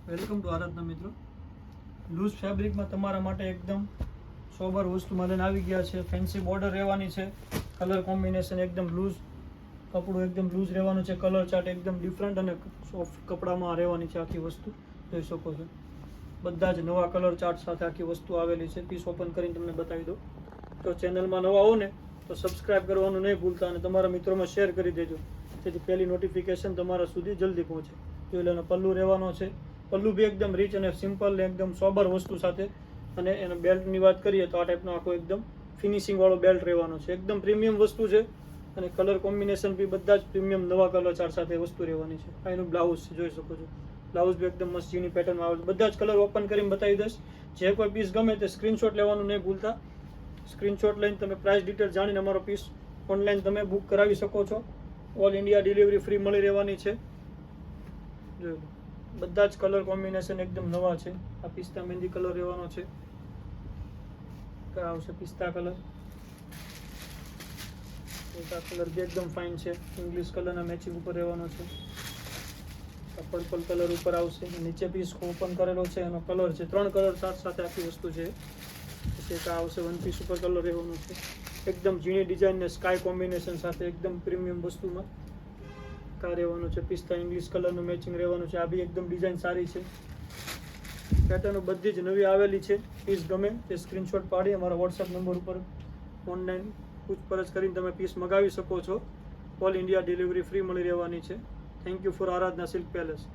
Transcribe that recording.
Welcome to આરાધના મિત્રો. Loose ફેબ્રિકમાં તમારા માટે એકદમ સોબર વસ્તુમાં લઈને આવી ગયા છે. ફેન્સી બોર્ડર રહેવાની છે, કલર કોમ્બિનેશન એકદમ લૂઝ, કપડું એકદમ લૂઝ રહેવાનું છે, કલર ચાર્ટ એકદમ ડિફરન્ટ અને સોફ્ટ કપડામાં રહેવાની છે. આખી વસ્તુ જોઈ શકો છો, બધા જ નવા કલર ચાર્ટ સાથે આખી વસ્તુ આવેલી છે. પીસ ઓપન કરીને તમને બતાવી દો. તો ચેનલમાં નવા હો ને તો સબસ્ક્રાઈબ કરવાનું નહીં ભૂલતા અને તમારા મિત્રોમાં શેર કરી દેજો, જેથી પહેલી નોટિફિકેશન તમારા સુધી જલ્દી પહોંચે. જોઈ લો, પલ્લુ રહેવાનો છે. પલ્લુ બી એકદમ રીચ અને સિમ્પલ એકદમ સોબર વસ્તુ સાથે, અને એના બેલ્ટની વાત કરીએ તો આ ટાઈપનો આખો એકદમ ફિનિશિંગ વાળો બેલ્ટ રહેવાનો છે. એકદમ પ્રીમિયમ વસ્તુ છે અને કલર કોમ્બિનેશન બી બધા જ પ્રીમિયમ નવા કલર ચાર્ટ સાથે વસ્તુ રહેવાની છે. આ એનું બ્લાઉઝ છે, જોઈ શકો છો. બ્લાઉઝ બી એકદમ મસ્ત ઝીણી પેટર્નમાં આવે છે. બધા જ કલર ઓપન કરીને બતાવી દઈશ. જે કોઈ પીસ ગમે તે સ્ક્રીનશોટ લેવાનું નહીં ભૂલતા. સ્ક્રીનશોટ લઈને તમે પ્રાઇસ ડિટેલ જાણીને અમારો પીસ ઓનલાઈન તમે બુક કરાવી શકો છો. ઓલ ઇન્ડિયા ડિલિવરી ફ્રી મળી રહેવાની છે. જોઈ લો, બધા જ કલર કોમ્બિનેશન એકદમ નવા છે. આ પિસ્તા મહેંદી કલર રહેવાનો છે, આવશે પિસ્તા કલર. આ કલર બી એકદમ ફાઇન છે, ઇંગ્લિશ કલરના મેચિંગ ઉપર રહેવાનો છે. પર્પલ કલર ઉપર આવશે. નીચે પીસ ઓપન કરેલો છે, એનો કલર છે 3 કલર સાથે આખી વસ્તુ છે. પછી એક આવશે વન પીસ ઉપર કલર રહેવાનો છે, એકદમ ઝીણી ડિઝાઇન ને સ્કાય કોમ્બિનેશન સાથે એકદમ પ્રીમિયમ વસ્તુમાં કા રહેવાનું છે. પિસ્તા ઇંગ્લિશ કલરનું મેચિંગ રહેવાનું છે. આ બી એકદમ ડિઝાઇન સારી છે. પેટર્નો બધી જ નવી આવેલી છે. પીસ ગમે તે સ્ક્રીનશોટ પાડી અમારા વોટ્સઅપ નંબર ઉપર ઓનલાઈન પૂછપરછ કરીને તમે પીસ મગાવી શકો છો. ઓલ ઇન્ડિયા ડિલિવરી ફ્રી મળી રહેવાની છે. Thank you for Aradhana silk palace.